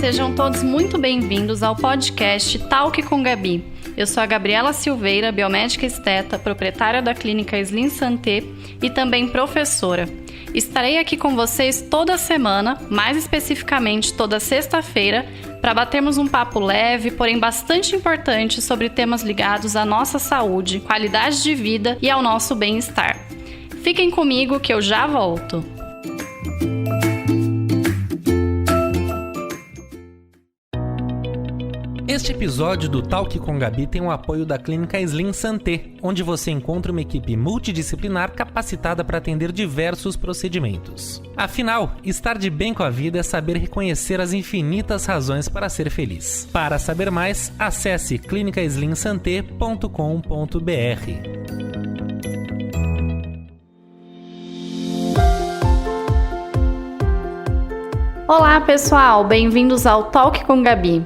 sejam todos muito bem-vindos ao podcast Talk com Gabi. Eu sou a Gabriela Silveira, biomédica esteta, proprietária da clínica Slim Santé e também professora. Estarei aqui com vocês toda semana, mais especificamente toda sexta-feira, para batermos um papo leve, porém bastante importante sobre temas ligados à nossa saúde, qualidade de vida e ao nosso bem-estar. Fiquem comigo que eu já volto. Este episódio do Talk com Gabi tem o apoio da clínica Slim Santé, onde você encontra uma equipe multidisciplinar capacitada para atender diversos procedimentos. Afinal, estar de bem com a vida é saber reconhecer as infinitas razões para ser feliz. Para saber mais, acesse clinicaslimsanté.com.br. Olá pessoal, bem-vindos ao Talk com Gabi.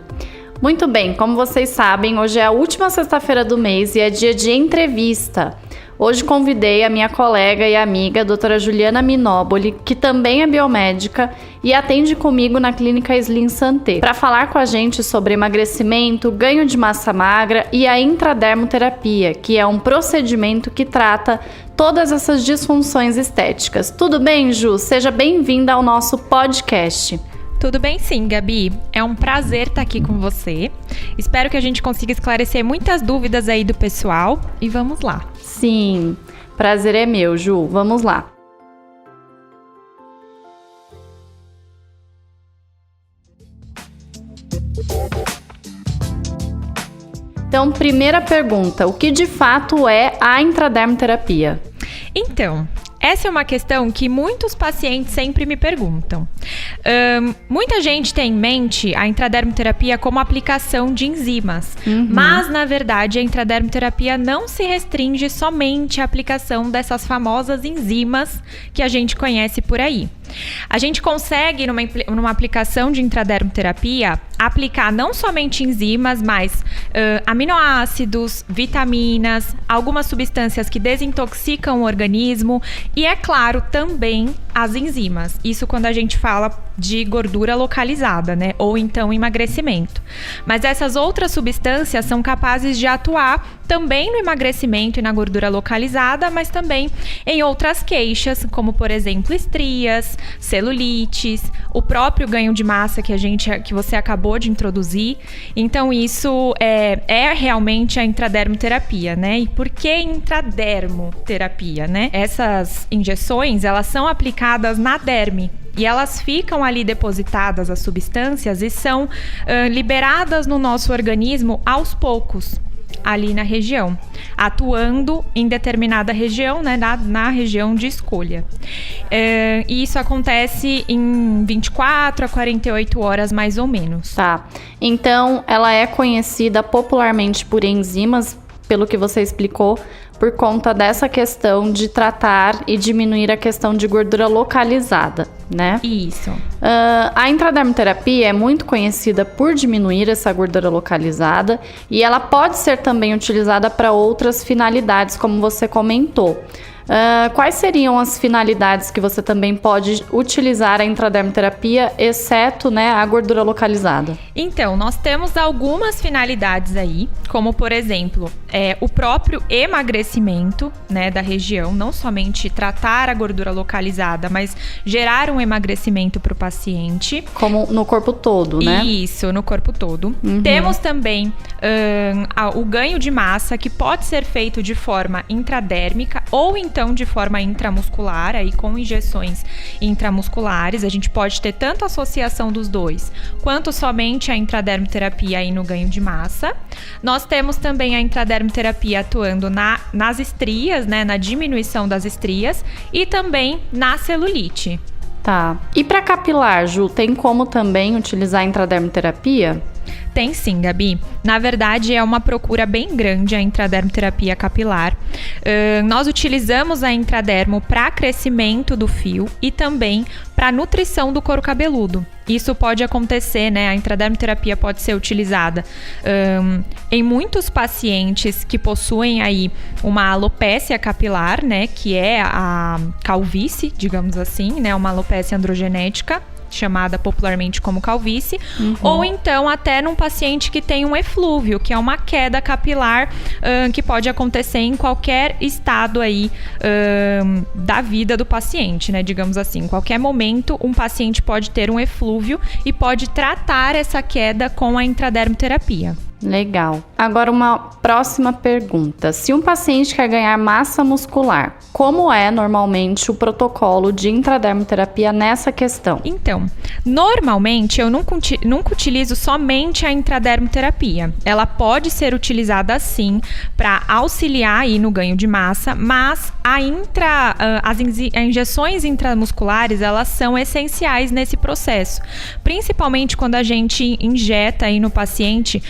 Muito bem, como vocês sabem, hoje é a última sexta-feira do mês e é dia de entrevista. Hoje convidei a minha colega e amiga, a doutora Juliana Minoboli, que também é biomédica e atende comigo na clínica Slim Santé, para falar com a gente sobre emagrecimento, ganho de massa magra e a intradermoterapia, que é um procedimento que trata todas essas disfunções estéticas. Tudo bem, Ju? Seja bem-vinda ao nosso podcast. Tudo bem sim, Gabi. É um prazer estar aqui com você. Espero que a gente consiga esclarecer muitas dúvidas aí do pessoal e vamos lá. Sim, prazer é meu, Ju. Vamos lá. Então, primeira pergunta, o que de fato é a intradermoterapia? Então, essa é uma questão que muitos pacientes sempre me perguntam. Muita gente tem em mente a intradermoterapia como aplicação de enzimas, mas na verdade a intradermoterapia não se restringe somente à aplicação dessas famosas enzimas que a gente conhece por aí. A gente consegue, numa aplicação de intradermoterapia, aplicar não somente enzimas, mas aminoácidos, vitaminas, algumas substâncias que desintoxicam o organismo e, é claro, também as enzimas. Isso quando a gente fala de gordura localizada, né? Ou então emagrecimento. Mas essas outras substâncias são capazes de atuar também no emagrecimento e na gordura localizada, mas também em outras queixas, como por exemplo estrias, celulites, o próprio ganho de massa que você acabou de introduzir. Então isso é realmente a intradermoterapia, né? E por que intradermoterapia, né? Essas injeções, elas são aplicadas na derme. E elas ficam ali depositadas, as substâncias, e são liberadas no nosso organismo aos poucos, ali na região, atuando em determinada região, né, na região de escolha. E isso acontece em 24 a 48 horas, mais ou menos. Tá, então ela é conhecida popularmente por enzimas, pelo que você explicou, por conta dessa questão de tratar e diminuir a questão de gordura localizada, né? Isso. A intradermoterapia é muito conhecida por diminuir essa gordura localizada e ela pode ser também utilizada para outras finalidades, como você comentou. Quais seriam as finalidades que você também pode utilizar a intradermoterapia, exceto, né, a gordura localizada? Então, nós temos algumas finalidades aí, como por exemplo, o próprio emagrecimento, né, da região, não somente tratar a gordura localizada, mas gerar um emagrecimento para o paciente. Como no corpo todo, né? Isso, no corpo todo. Temos também o ganho de massa, que pode ser feito de forma intradérmica ou então de forma intramuscular, aí com injeções intramusculares. A gente pode ter tanto a associação dos dois, quanto somente a intradermoterapia aí no ganho de massa. Nós temos também a intradermoterapia atuando nas estrias, né, na diminuição das estrias e também na celulite. Tá. E para capilar, Ju, tem como também utilizar a intradermoterapia? Tem sim, Gabi. Na verdade, é uma procura bem grande a intradermoterapia capilar. Nós utilizamos a intradermo para crescimento do fio e também para nutrição do couro cabeludo. Isso pode acontecer, né? A intradermoterapia pode ser utilizada em muitos pacientes que possuem aí uma alopécia capilar, né? Que é a calvície, digamos assim, né? Uma alopécia androgenética. chamada popularmente como calvície, ou então até num paciente que tem um eflúvio, que é uma queda capilar que pode acontecer em qualquer estado aí da vida do paciente, né? Digamos assim, em qualquer momento um paciente pode ter um eflúvio e pode tratar essa queda com a intradermoterapia. Legal. Agora uma próxima pergunta. Se um paciente quer ganhar massa muscular, como é normalmente o protocolo de intradermoterapia nessa questão? Então, normalmente eu nunca utilizo somente a intradermoterapia. Ela pode ser utilizada sim para auxiliar aí no ganho de massa, mas as injeções intramusculares, elas são essenciais nesse processo. Principalmente quando a gente injeta aí no paciente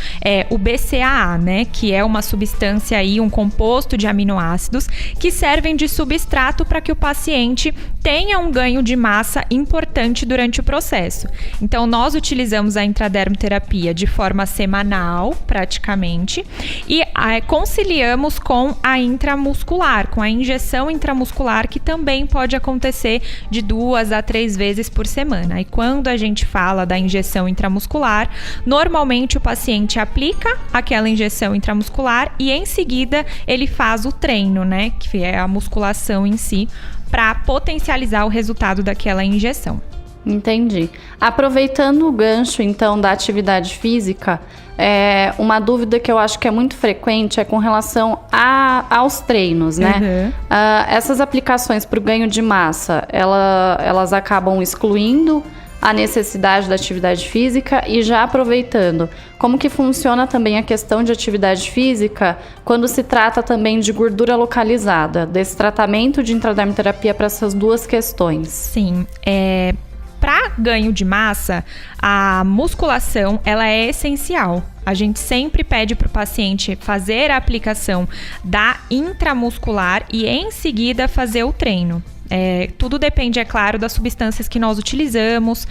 o BCAA, né, que é uma substância aí, um composto de aminoácidos que servem de substrato para que o paciente tenha um ganho de massa importante durante o processo. Então, nós utilizamos a intradermoterapia de forma semanal, praticamente, e conciliamos com a intramuscular, com a injeção intramuscular, que também pode acontecer de 2 a 3 vezes por semana. E quando a gente fala da injeção intramuscular, normalmente o paciente aplica aquela injeção intramuscular e em seguida ele faz o treino, né, que é a musculação em si, para potencializar o resultado daquela injeção. Entendi. Aproveitando o gancho, então, da atividade física, uma dúvida que eu acho que é muito frequente é com relação aos treinos, né? Essas aplicações para o ganho de massa, elas acabam excluindo a necessidade da atividade física? E já aproveitando, como que funciona também a questão de atividade física quando se trata também de gordura localizada, desse tratamento de intradermoterapia para essas duas questões? Sim, para ganho de massa, a musculação ela é essencial. A gente sempre pede para o paciente fazer a aplicação da intramuscular e em seguida fazer o treino. Tudo depende, é claro, das substâncias que nós utilizamos,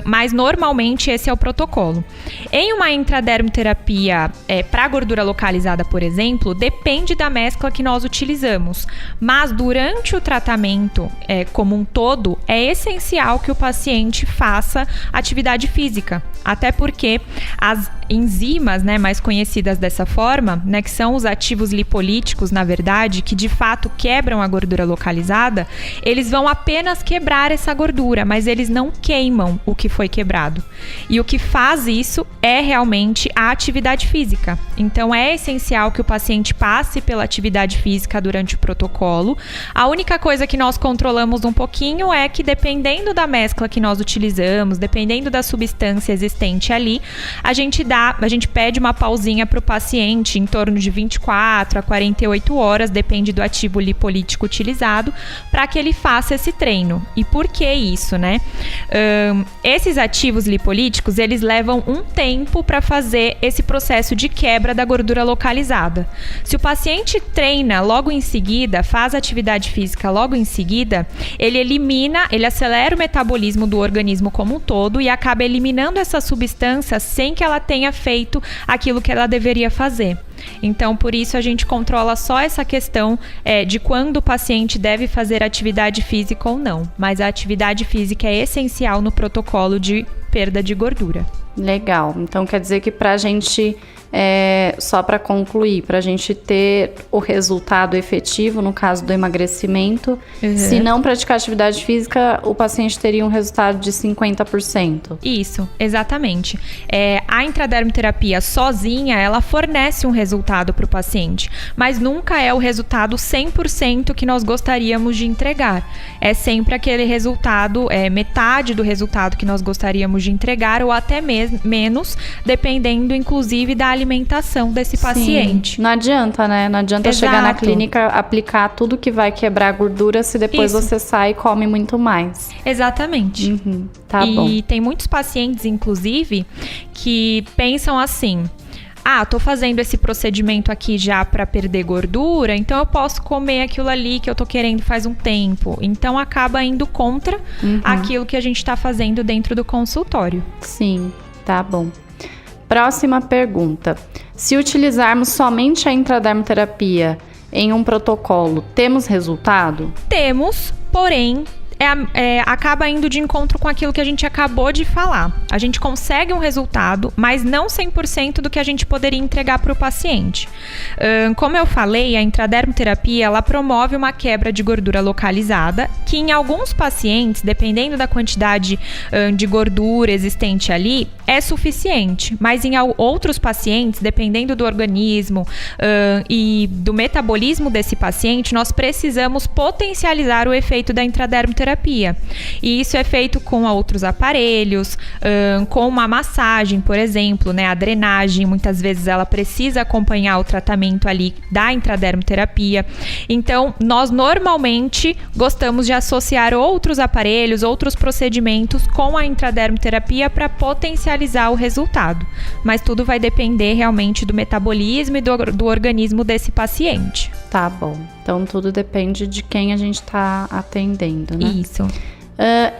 mas normalmente esse é o protocolo. Em uma intradermoterapia para gordura localizada, por exemplo, depende da mescla que nós utilizamos, mas durante o tratamento como um todo, é essencial que o paciente faça atividade física, até porque as enzimas, né, mais conhecidas dessa forma, né, que são os ativos lipolíticos, na verdade, que de fato quebram a gordura localizada, eles vão apenas quebrar essa gordura, mas eles não queimam o que foi quebrado. E o que faz isso é realmente a atividade física. Então é essencial que o paciente passe pela atividade física durante o protocolo. A única coisa que nós controlamos um pouquinho é que, dependendo da mescla que nós utilizamos, dependendo da substância existente ali, a gente pede uma pausinha para o paciente em torno de 24 a 48 horas, depende do ativo lipolítico utilizado, para que ele faça esse treino. E por que isso, né? Esses ativos lipolíticos, eles levam um tempo para fazer esse processo de quebra da gordura localizada. Se o paciente treina logo em seguida, faz atividade física logo em seguida, ele acelera o metabolismo do organismo como um todo e acaba eliminando essa substância sem que ela tenha feito aquilo que ela deveria fazer. Então, por isso, a gente controla só essa questão de quando o paciente deve fazer atividade física ou não. Mas a atividade física é essencial no protocolo de perda de gordura. Legal. Então, quer dizer que pra gente, só para concluir, pra gente ter o resultado efetivo, no caso do emagrecimento, se não praticar atividade física, o paciente teria um resultado de 50%. Isso, exatamente. A intradermoterapia sozinha, ela fornece um resultado para o paciente, mas nunca é o resultado 100% que nós gostaríamos de entregar. É sempre aquele resultado, metade do resultado que nós gostaríamos de entregar, ou até menos, dependendo, inclusive, da alimentação desse paciente. Sim. Não adianta, né? Não adianta chegar na clínica, aplicar tudo que vai quebrar a gordura se depois você sai e come muito mais. Exatamente. Tá bom. E tem muitos pacientes, inclusive, que pensam assim: tô fazendo esse procedimento aqui já para perder gordura, então eu posso comer aquilo ali que eu tô querendo faz um tempo. Então acaba indo contra aquilo que a gente tá fazendo dentro do consultório. Sim, tá bom. Próxima pergunta. Se utilizarmos somente a intradermoterapia em um protocolo, temos resultado? Temos, porém, acaba indo de encontro com aquilo que a gente acabou de falar. A gente consegue um resultado, mas não 100% do que a gente poderia entregar para o paciente. Como eu falei, a intradermoterapia, ela promove uma quebra de gordura localizada, que em alguns pacientes, dependendo da quantidade de gordura existente ali, é suficiente. Mas em outros pacientes, dependendo do organismo e do metabolismo desse paciente, nós precisamos potencializar o efeito da intradermoterapia. E isso é feito com outros aparelhos, com uma massagem, por exemplo, né? A drenagem, muitas vezes ela precisa acompanhar o tratamento ali da intradermoterapia. Então, nós normalmente gostamos de associar outros aparelhos, outros procedimentos com a intradermoterapia para potencializar o resultado. Mas tudo vai depender realmente do metabolismo e do organismo desse paciente. Tá bom. Então, tudo depende de quem a gente está atendendo, né? Isso.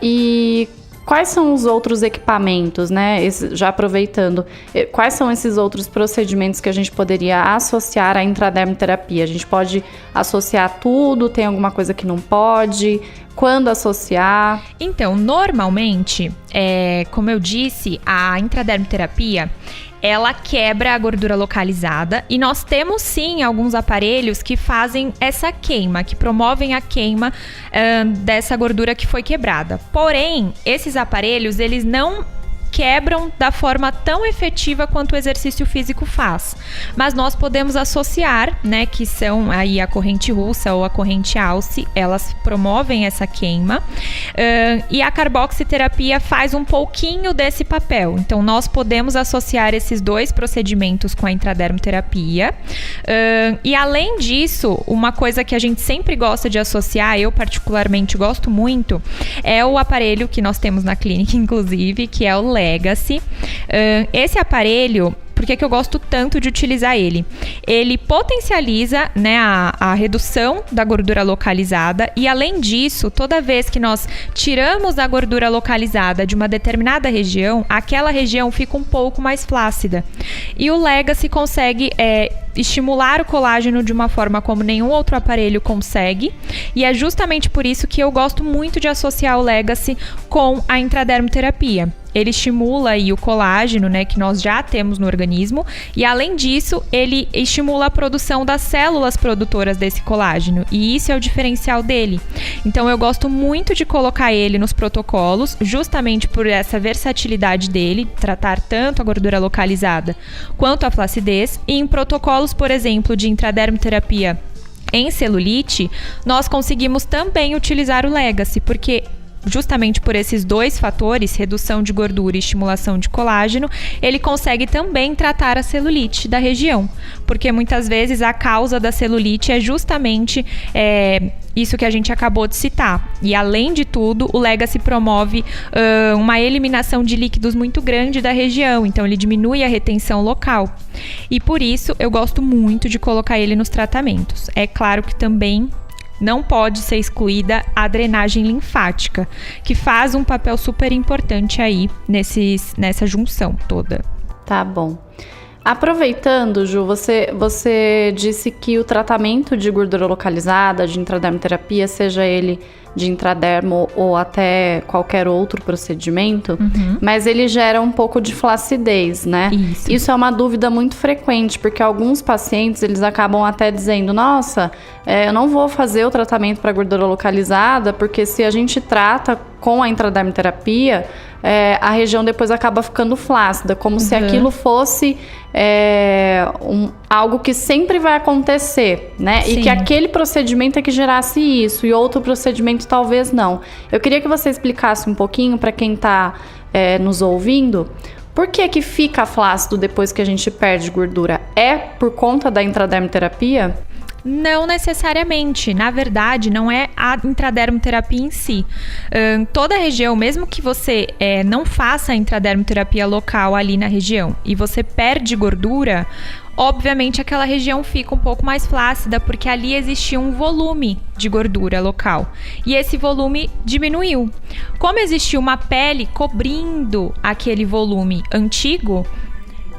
E quais são os outros equipamentos, né? Já aproveitando, quais são esses outros procedimentos que a gente poderia associar à intradermoterapia? A gente pode associar tudo? Tem alguma coisa que não pode? Quando associar? Então, normalmente, como eu disse, a intradermoterapia, ela quebra a gordura localizada e nós temos sim alguns aparelhos que fazem essa queima, que promovem a queima dessa gordura que foi quebrada. Porém, esses aparelhos, eles não quebram da forma tão efetiva quanto o exercício físico faz. Mas nós podemos associar, né, que são aí a corrente russa ou a corrente Alce, elas promovem essa queima, e a carboxiterapia faz um pouquinho desse papel. Então, nós podemos associar esses dois procedimentos com a intradermoterapia. E além disso, uma coisa que a gente sempre gosta de associar, eu particularmente gosto muito, é o aparelho que nós temos na clínica, inclusive, que é o Legacy. Esse aparelho, por que eu gosto tanto de utilizar ele? Ele potencializa, né, a redução da gordura localizada e, além disso, toda vez que nós tiramos a gordura localizada de uma determinada região, aquela região fica um pouco mais flácida. E o Legacy consegue estimular o colágeno de uma forma como nenhum outro aparelho consegue, e é justamente por isso que eu gosto muito de associar o Legacy com a intradermoterapia. Ele estimula aí o colágeno, né, que nós já temos no organismo, e além disso, ele estimula a produção das células produtoras desse colágeno, e isso é o diferencial dele. Então, eu gosto muito de colocar ele nos protocolos, justamente por essa versatilidade dele, tratar tanto a gordura localizada quanto a flacidez, e em protocolos, por exemplo, de intradermoterapia em celulite, nós conseguimos também utilizar o Legacy, porque justamente por esses dois fatores, redução de gordura e estimulação de colágeno, ele consegue também tratar a celulite da região, porque muitas vezes a causa da celulite é justamente isso que a gente acabou de citar. E além de tudo, o Legacy promove uma eliminação de líquidos muito grande da região, então ele diminui a retenção local. E por isso eu gosto muito de colocar ele nos tratamentos. É claro que também não pode ser excluída a drenagem linfática, que faz um papel super importante aí nessa junção toda. Tá bom. Aproveitando, Ju, você disse que o tratamento de gordura localizada, de intradermoterapia, seja ele de intradermo ou até qualquer outro procedimento, mas ele gera um pouco de flacidez, né? Isso é uma dúvida muito frequente, porque alguns pacientes, eles acabam até dizendo, nossa, eu não vou fazer o tratamento para gordura localizada, porque se a gente trata com a intradermoterapia, a região depois acaba ficando flácida, como se aquilo fosse algo que sempre vai acontecer, né? Sim. E que aquele procedimento é que gerasse isso, e outro procedimento talvez não. Eu queria que você explicasse um pouquinho para quem está nos ouvindo, por que fica flácido depois que a gente perde gordura? É por conta da intradermoterapia? Não necessariamente. Na verdade, não é a intradermoterapia em si. Toda a região, mesmo que você não faça a intradermoterapia local ali na região e você perde gordura, obviamente aquela região fica um pouco mais flácida, porque ali existia um volume de gordura local e esse volume diminuiu. Como existia uma pele cobrindo aquele volume antigo,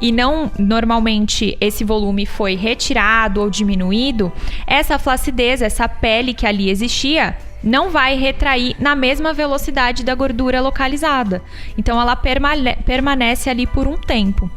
e não, normalmente, esse volume foi retirado ou diminuído, essa flacidez, essa pele que ali existia, não vai retrair na mesma velocidade da gordura localizada. Então, ela permanece ali por um tempo.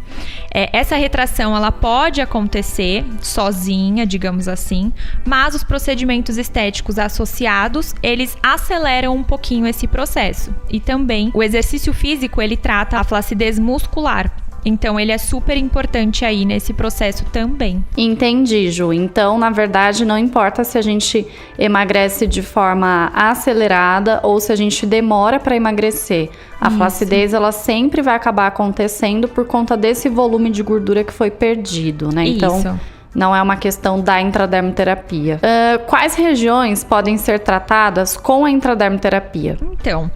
Essa retração, ela pode acontecer sozinha, digamos assim, mas os procedimentos estéticos associados, eles aceleram um pouquinho esse processo. E também, o exercício físico, ele trata a flacidez muscular. Então, ele é super importante aí nesse processo também. Entendi, Ju. Então, na verdade, não importa se a gente emagrece de forma acelerada ou se a gente demora para emagrecer. A flacidez, ela sempre vai acabar acontecendo por conta desse volume de gordura que foi perdido, né? Então, isso. Não é uma questão da intradermoterapia. Quais regiões podem ser tratadas com a intradermoterapia? Então,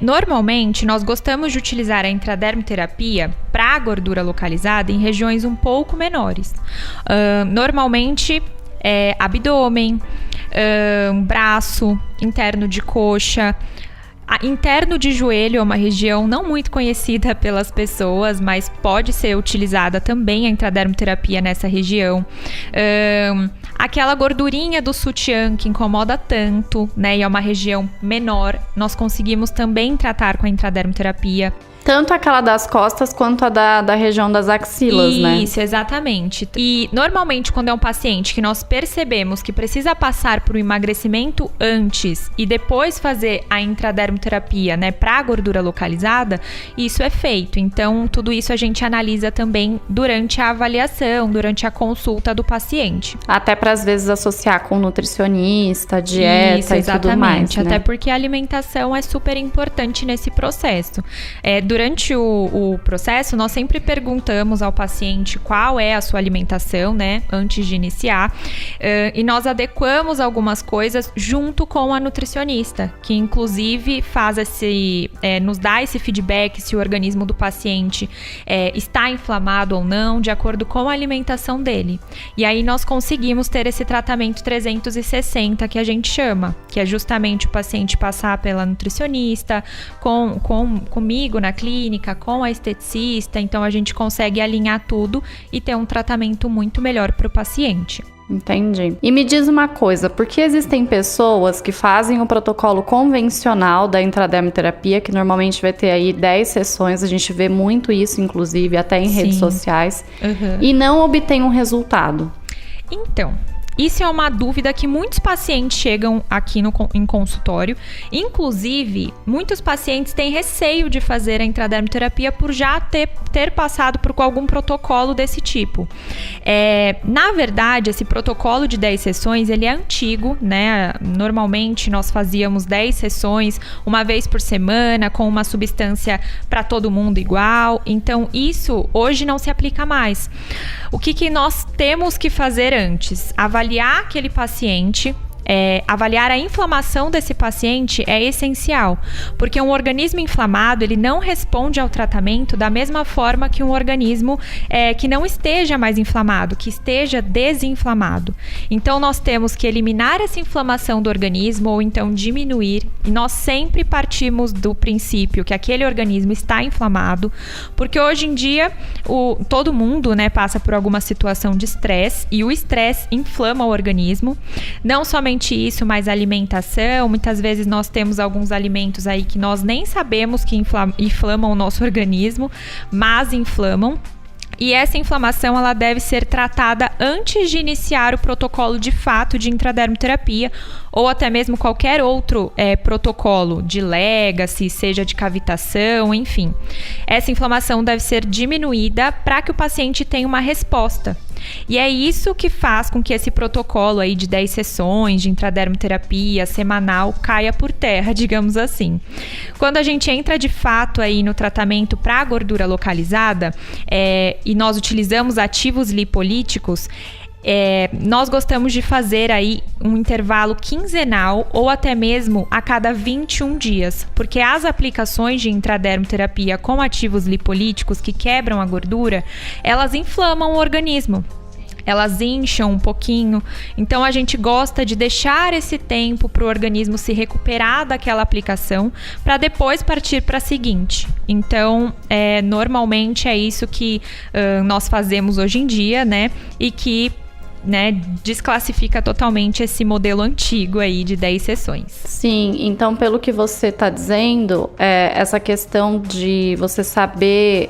normalmente nós gostamos de utilizar a intradermoterapia para a gordura localizada em regiões um pouco menores. Normalmente, abdômen, braço, interno de coxa. Interno de joelho é uma região não muito conhecida pelas pessoas, mas pode ser utilizada também a intradermoterapia nessa região. Aquela gordurinha do sutiã que incomoda tanto, né, e é uma região menor, nós conseguimos também tratar com a intradermoterapia. Tanto aquela das costas quanto a da região das axilas, né? Isso, exatamente. E normalmente quando é um paciente que nós percebemos que precisa passar por um emagrecimento antes e depois fazer a intradermoterapia, né, para a gordura localizada, isso é feito. Então, tudo isso a gente analisa também durante a avaliação, durante a consulta do paciente. Até para às vezes associar com nutricionista, dieta isso, e tudo mais, né? Até porque a alimentação é super importante nesse processo. Durante o processo, nós sempre perguntamos ao paciente qual é a sua alimentação, né, antes de iniciar, e nós adequamos algumas coisas junto com a nutricionista, que inclusive faz nos dá esse feedback se o organismo do paciente está inflamado ou não, de acordo com a alimentação dele. E aí nós conseguimos ter esse tratamento 360 que a gente chama, que é justamente o paciente passar pela nutricionista, comigo na clínica, com a esteticista, então a gente consegue alinhar tudo e ter um tratamento muito melhor para o paciente. Entendi. E me diz uma coisa, por que existem pessoas que fazem o protocolo convencional da intradermoterapia, que normalmente vai ter aí 10 sessões, a gente vê muito isso, inclusive, até em redes sociais, e não obtém um resultado? Então, isso é uma dúvida que muitos pacientes chegam aqui em consultório. Inclusive, muitos pacientes têm receio de fazer a intradermoterapia por já ter passado por algum protocolo desse tipo. Na verdade, esse protocolo de 10 sessões, ele é antigo, né? Normalmente, nós fazíamos 10 sessões, uma vez por semana, com uma substância para todo mundo igual. Então, isso hoje não se aplica mais. O que nós temos que fazer antes? Avaliar aquele paciente, avaliar a inflamação desse paciente é essencial, porque um organismo inflamado, ele não responde ao tratamento da mesma forma que um organismo que não esteja mais inflamado, que esteja desinflamado. Então, nós temos que eliminar essa inflamação do organismo ou então diminuir, e nós sempre partimos do princípio que aquele organismo está inflamado, porque hoje em dia todo mundo, né, passa por alguma situação de estresse, e o estresse inflama o organismo, não somente isso, mas alimentação. Muitas vezes nós temos alguns alimentos aí que nós nem sabemos que inflamam o nosso organismo, mas inflamam. E essa inflamação, ela deve ser tratada antes de iniciar o protocolo de fato de intradermoterapia, ou até mesmo qualquer outro protocolo de legacy, seja de cavitação, enfim. Essa inflamação deve ser diminuída para que o paciente tenha uma resposta. E é isso que faz com que esse protocolo aí de 10 sessões de intradermoterapia semanal caia por terra, digamos assim. Quando a gente entra de fato aí no tratamento para a gordura localizada, e nós utilizamos ativos lipolíticos, nós gostamos de fazer aí um intervalo quinzenal ou até mesmo a cada 21 dias, porque as aplicações de intradermoterapia com ativos lipolíticos que quebram a gordura, elas inflamam o organismo. Elas incham um pouquinho, então a gente gosta de deixar esse tempo para o organismo se recuperar daquela aplicação, para depois partir para a seguinte. Então, normalmente é isso que nós fazemos hoje em dia, né? E que né, desclassifica totalmente esse modelo antigo aí de 10 sessões. Sim, então pelo que você está dizendo, essa questão de você saber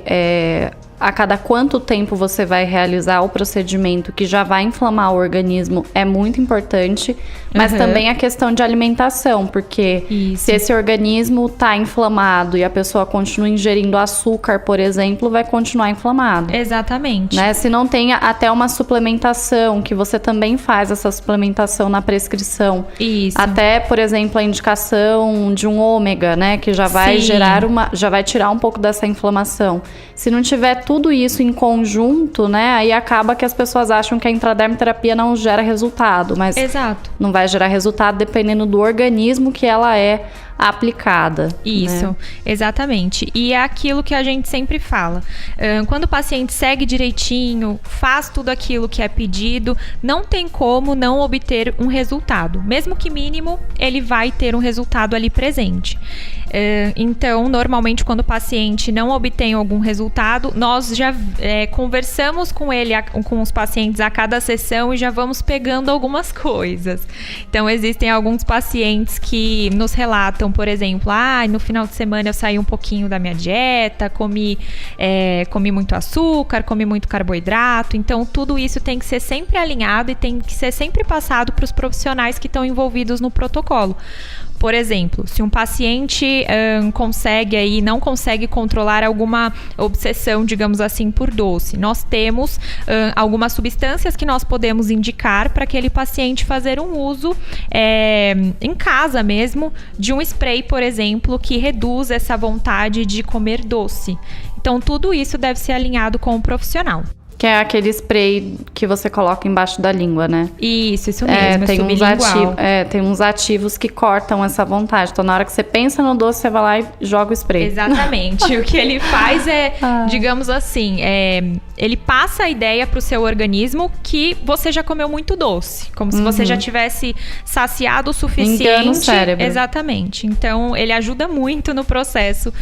a cada quanto tempo você vai realizar o procedimento que já vai inflamar o organismo é muito importante, mas também a questão de alimentação, porque se esse organismo está inflamado e a pessoa continua ingerindo açúcar, por exemplo, vai continuar inflamado. Exatamente. Né? Se não tem até uma suplementação, que você também faz essa suplementação na prescrição. Isso. Até, por exemplo, a indicação de um ômega, né? Que já vai já vai tirar um pouco dessa inflamação. Se não tiver tudo isso em conjunto, né? Aí acaba que as pessoas acham que a intradermoterapia não gera resultado, mas não vai gerar resultado dependendo do organismo que ela é aplicada. Isso, né? Exatamente. E é aquilo que a gente sempre fala. Quando o paciente segue direitinho, faz tudo aquilo que é pedido, não tem como não obter um resultado. Mesmo que mínimo, ele vai ter um resultado ali presente. Então, normalmente, quando o paciente não obtém algum resultado, nós já conversamos com ele, com os pacientes a cada sessão e já vamos pegando algumas coisas. Então, existem alguns pacientes que nos relatam, por exemplo, no final de semana eu saí um pouquinho da minha dieta, comi muito açúcar, comi muito carboidrato. Então, tudo isso tem que ser sempre alinhado e tem que ser sempre passado para os profissionais que estão envolvidos no protocolo. Por exemplo, se um paciente não consegue controlar alguma obsessão, digamos assim, por doce, nós temos algumas substâncias que nós podemos indicar para aquele paciente fazer um uso em casa mesmo, de um spray, por exemplo, que reduz essa vontade de comer doce. Então, tudo isso deve ser alinhado com o profissional. Que é aquele spray que você coloca embaixo da língua, né? Isso mesmo, tem uns ativos que cortam essa vontade. Então, na hora que você pensa no doce, você vai lá e joga o spray. Exatamente. O que ele faz digamos assim, ele passa a ideia pro seu organismo que você já comeu muito doce. Como se você já tivesse saciado o suficiente. Engana o cérebro. Exatamente. Então, ele ajuda muito no processo,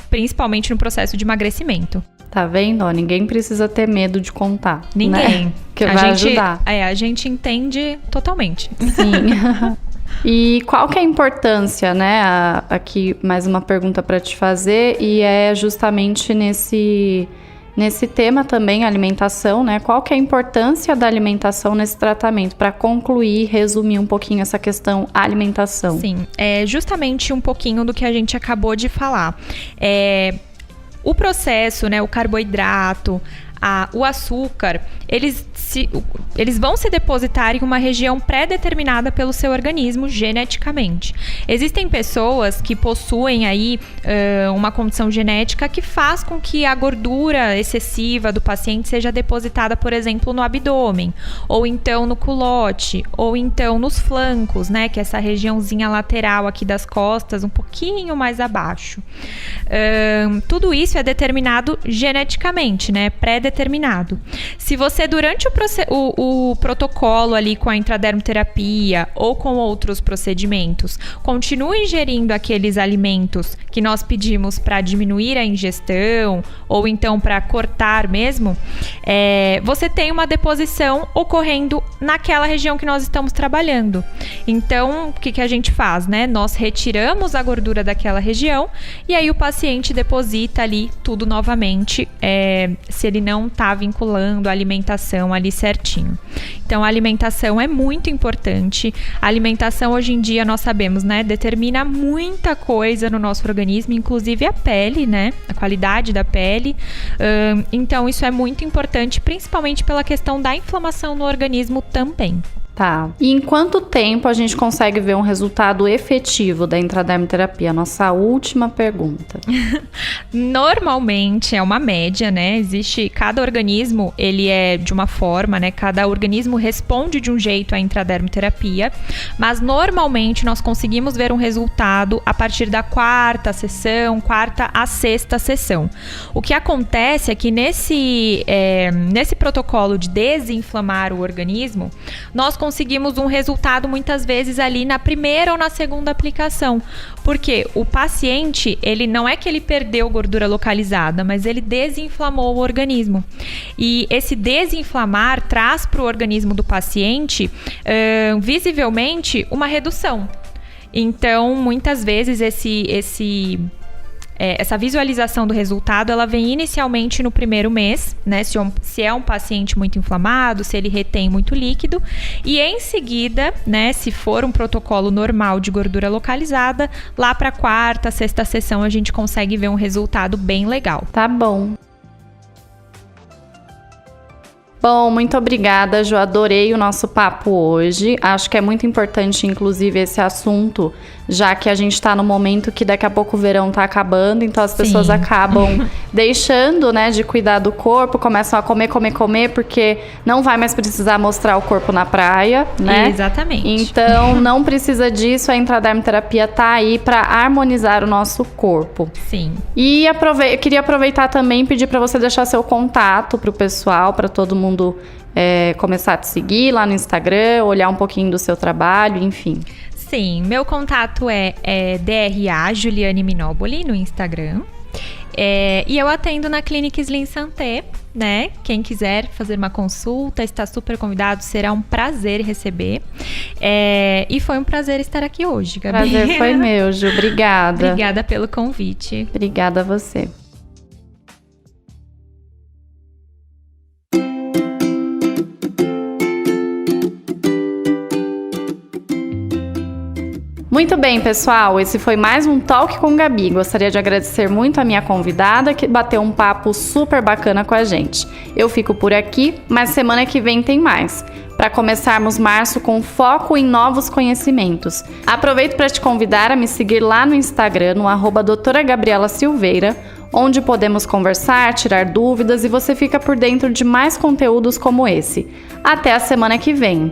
principalmente no processo de emagrecimento. Tá vendo? Ninguém precisa ter medo de contar. Ninguém. Né? Que vai ajudar. A gente entende totalmente. Sim. E qual que é a importância, né? Aqui mais uma pergunta para te fazer, e é justamente nesse tema também, alimentação, né? Qual que é a importância da alimentação nesse tratamento? Para concluir, resumir um pouquinho essa questão alimentação. Sim, é justamente um pouquinho do que a gente acabou de falar. O processo, né, o carboidrato, o açúcar, eles vão se depositar em uma região pré-determinada pelo seu organismo geneticamente. Existem pessoas que possuem aí uma condição genética que faz com que a gordura excessiva do paciente seja depositada, por exemplo, no abdômen, ou então no culote, ou então nos flancos, né, que é essa regiãozinha lateral aqui das costas, um pouquinho mais abaixo. Tudo isso é determinado geneticamente, né, pré-determinado. Se você, durante o protocolo ali com a intradermoterapia ou com outros procedimentos, continua ingerindo aqueles alimentos que nós pedimos para diminuir a ingestão ou então para cortar mesmo, você tem uma deposição ocorrendo naquela região que nós estamos trabalhando. Então, o que a gente faz, né? Nós retiramos a gordura daquela região e aí o paciente deposita ali tudo novamente, se ele não está vinculando a alimentação ali certinho. Então, a alimentação é muito importante. A alimentação, hoje em dia, nós sabemos, né, determina muita coisa no nosso organismo, inclusive a pele, né, a qualidade da pele. Então, isso é muito importante, principalmente pela questão da inflamação no organismo também. Tá. E em quanto tempo a gente consegue ver um resultado efetivo da intradermoterapia? Nossa última pergunta. Normalmente é uma média, né? Cada organismo, ele é de uma forma, né? Cada organismo responde de um jeito à intradermoterapia, mas normalmente nós conseguimos ver um resultado a partir da quarta a sexta sessão. O que acontece é que nesse protocolo de desinflamar o organismo, nós conseguimos conseguimos um resultado muitas vezes ali na primeira ou na segunda aplicação. Porque o paciente, ele não é que ele perdeu gordura localizada, mas ele desinflamou o organismo. E esse desinflamar traz para o organismo do paciente, visivelmente, uma redução. Então, muitas vezes, essa visualização do resultado, ela vem inicialmente no primeiro mês, né? Se é um paciente muito inflamado, se ele retém muito líquido. E em seguida, né, se for um protocolo normal de gordura localizada, lá para a quarta, sexta sessão, a gente consegue ver um resultado bem legal. Tá bom. Bom, muito obrigada, Ju. Adorei o nosso papo hoje. Acho que é muito importante, inclusive, esse assunto, já que a gente está no momento que daqui a pouco o verão tá acabando, então as pessoas acabam deixando, né, de cuidar do corpo, começam a comer, porque não vai mais precisar mostrar o corpo na praia, né? Exatamente. Então, não precisa disso, a intradermoterapia tá aí para harmonizar o nosso corpo. Sim. E eu queria aproveitar também e pedir para você deixar seu contato pro pessoal, para todo mundo começar a te seguir lá no Instagram, olhar um pouquinho do seu trabalho, enfim. Sim, meu contato é DRA Juliane Minoboli no Instagram. E eu atendo na Clínica Slim Santé, né? Quem quiser fazer uma consulta, está super convidado, será um prazer receber. E foi um prazer estar aqui hoje, Gabi. Prazer foi meu, Ju. Obrigada. Obrigada pelo convite. Obrigada a você. Muito bem, pessoal, esse foi mais um Talk com Gabi. Gostaria de agradecer muito a minha convidada que bateu um papo super bacana com a gente. Eu fico por aqui, mas semana que vem tem mais, para começarmos março com foco em novos conhecimentos. Aproveito para te convidar a me seguir lá no Instagram, no @doutora Gabriela Silveira, onde podemos conversar, tirar dúvidas e você fica por dentro de mais conteúdos como esse. Até a semana que vem!